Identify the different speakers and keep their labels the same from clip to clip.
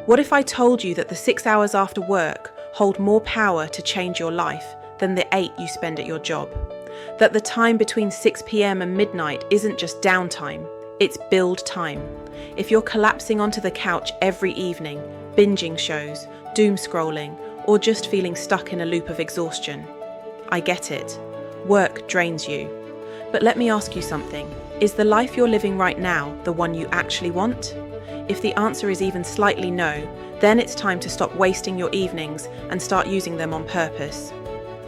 Speaker 1: What if I told you that the 6 hours after work hold more power to change your life than the 8 you spend at your job? That the time between 6 p.m. and midnight isn't just downtime, it's build time. If you're collapsing onto the couch every evening, binging shows, doom scrolling, or just feeling stuck in a loop of exhaustion, I get it. Work drains you. But let me ask you something. Is the life you're living right now the one you actually want? If the answer is even slightly no, then it's time to stop wasting your evenings and start using them on purpose.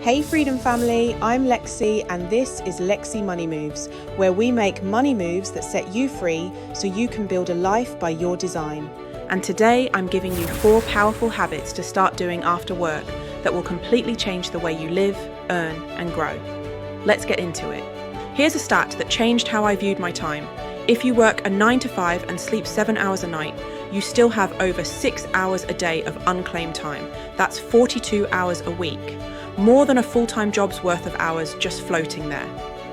Speaker 2: Hey Freedom Family, I'm Lexi and this is Lexi Money Moves, where we make money moves that set you free so you can build a life by your design.
Speaker 1: And today I'm giving you 4 powerful habits to start doing after work that will completely change the way you live, earn and grow. Let's get into it. Here's a stat that changed how I viewed my time. If you work a 9 to 5 and sleep 7 hours a night, you still have over 6 hours a day of unclaimed time. That's 42 hours a week. More than a full-time job's worth of hours just floating there.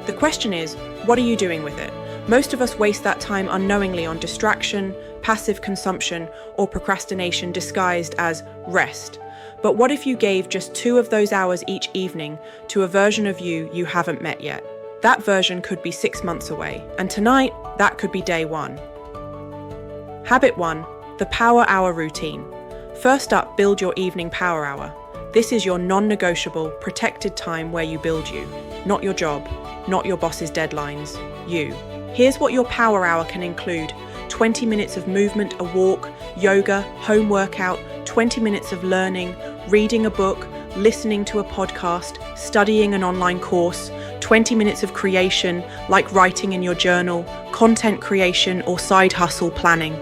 Speaker 1: The question is, what are you doing with it? Most of us waste that time unknowingly on distraction, passive consumption, or procrastination disguised as rest. But what if you gave just 2 of those hours each evening to a version of you haven't met yet? That version could be 6 months away, and tonight, that could be day 1. Habit 1, the power hour routine. First up, build your evening power hour. This is your non-negotiable, protected time where you build you, not your job, not your boss's deadlines, you. Here's what your power hour can include: 20 minutes of movement, a walk, yoga, home workout, 20 minutes of learning, reading a book, listening to a podcast, studying an online course, 20 minutes of creation, like writing in your journal, content creation, or side hustle planning.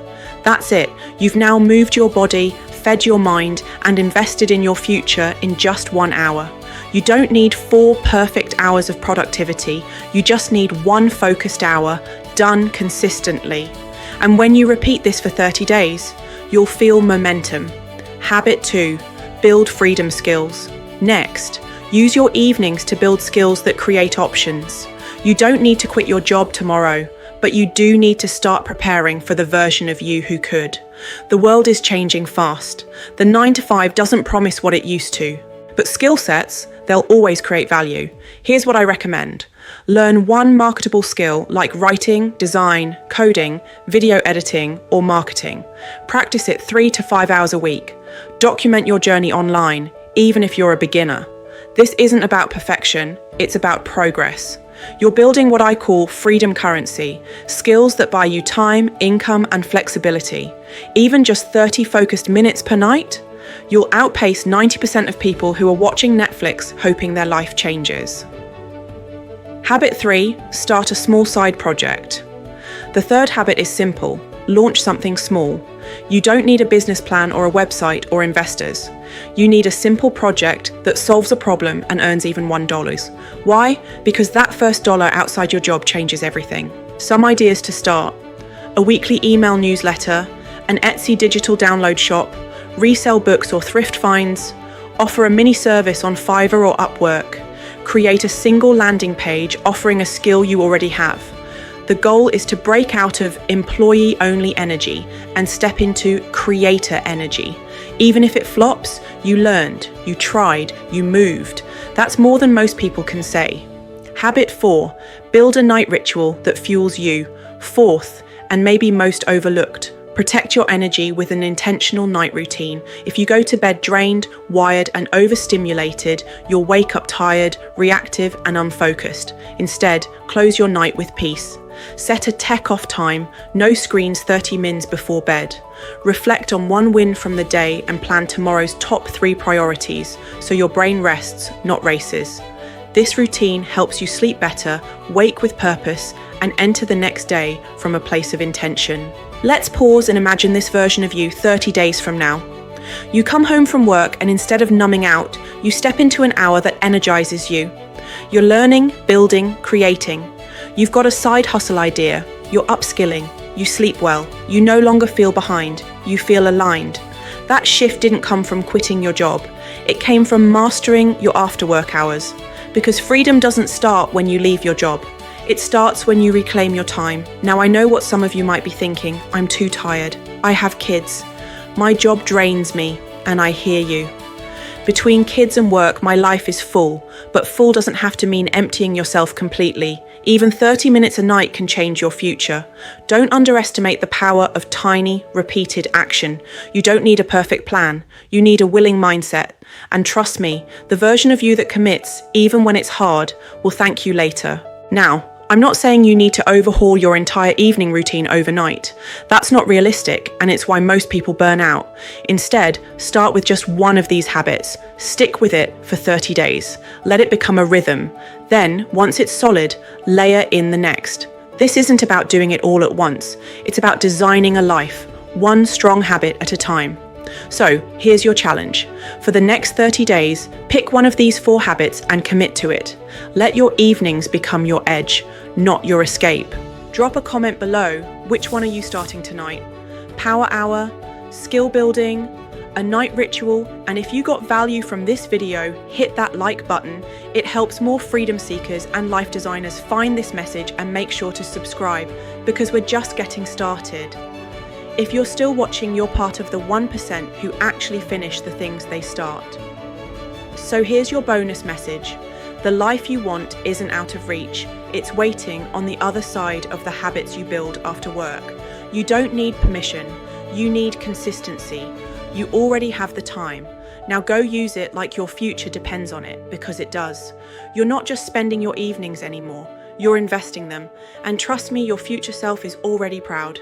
Speaker 1: That's it. You've now moved your body, fed your mind, and invested in your future in just 1 hour. You don't need 4 perfect hours of productivity. You just need 1 focused hour, done consistently. And when you repeat this for 30 days, you'll feel momentum. Habit 2, build freedom skills. Next, use your evenings to build skills that create options. You don't need to quit your job tomorrow, but you do need to start preparing for the version of you who could. The world is changing fast. The 9 to 5 doesn't promise what it used to, but skill sets, they'll always create value. Here's what I recommend. Learn 1 marketable skill like writing, design, coding, video editing, or marketing. Practice it 3 to 5 hours a week. Document your journey online, even if you're a beginner. This isn't about perfection, it's about progress. You're building what I call freedom currency, skills that buy you time, income, and flexibility. Even just 30 focused minutes per night, you'll outpace 90% of people who are watching Netflix hoping their life changes. Habit 3, start a small side project. The third habit is simple. Launch something small. You don't need a business plan or a website or investors. You need a simple project that solves a problem and earns even $1. Why? Because that first dollar outside your job changes everything. Some ideas to start: a weekly email newsletter, an Etsy digital download shop, resell books or thrift finds, offer a mini service on Fiverr or Upwork, create a single landing page offering a skill you already have. The goal is to break out of employee-only energy and step into creator energy. Even if it flops, you learned, you tried, you moved. That's more than most people can say. Habit 4, build a night ritual that fuels you. Fourth, and maybe most overlooked, protect your energy with an intentional night routine. If you go to bed drained, wired, and overstimulated, you'll wake up tired, reactive, and unfocused. Instead, close your night with peace. Set a tech-off time, no screens 30 minutes before bed. Reflect on 1 win from the day and plan tomorrow's top 3 priorities so your brain rests, not races. This routine helps you sleep better, wake with purpose, and enter the next day from a place of intention. Let's pause and imagine this version of you 30 days from now. You come home from work and instead of numbing out, you step into an hour that energizes you. You're learning, building, creating. You've got a side hustle idea, you're upskilling, you sleep well, you no longer feel behind, you feel aligned. That shift didn't come from quitting your job, it came from mastering your after-work hours. Because freedom doesn't start when you leave your job, it starts when you reclaim your time. Now I know what some of you might be thinking: I'm too tired, I have kids. My job drains me, and I hear you. Between kids and work, my life is full, but full doesn't have to mean emptying yourself completely. Even 30 minutes a night can change your future. Don't underestimate the power of tiny, repeated action. You don't need a perfect plan. You need a willing mindset. And trust me, the version of you that commits, even when it's hard, will thank you later. Now, I'm not saying you need to overhaul your entire evening routine overnight. That's not realistic, and it's why most people burn out. Instead, start with just one of these habits. Stick with it for 30 days. Let it become a rhythm. Then, once it's solid, layer in the next. This isn't about doing it all at once. It's about designing a life, one strong habit at a time. So, here's your challenge. For the next 30 days, pick one of these 4 habits and commit to it. Let your evenings become your edge, not your escape. Drop a comment below. Which one are you starting tonight? Power hour, skill building, a night ritual? And if you got value from this video, hit that like button. It helps more freedom seekers and life designers find this message, and make sure to subscribe because we're just getting started. If you're still watching, you're part of the 1% who actually finish the things they start. So here's your bonus message. The life you want isn't out of reach. It's waiting on the other side of the habits you build after work. You don't need permission. You need consistency. You already have the time. Now go use it like your future depends on it, because it does. You're not just spending your evenings anymore. You're investing them. And trust me, your future self is already proud.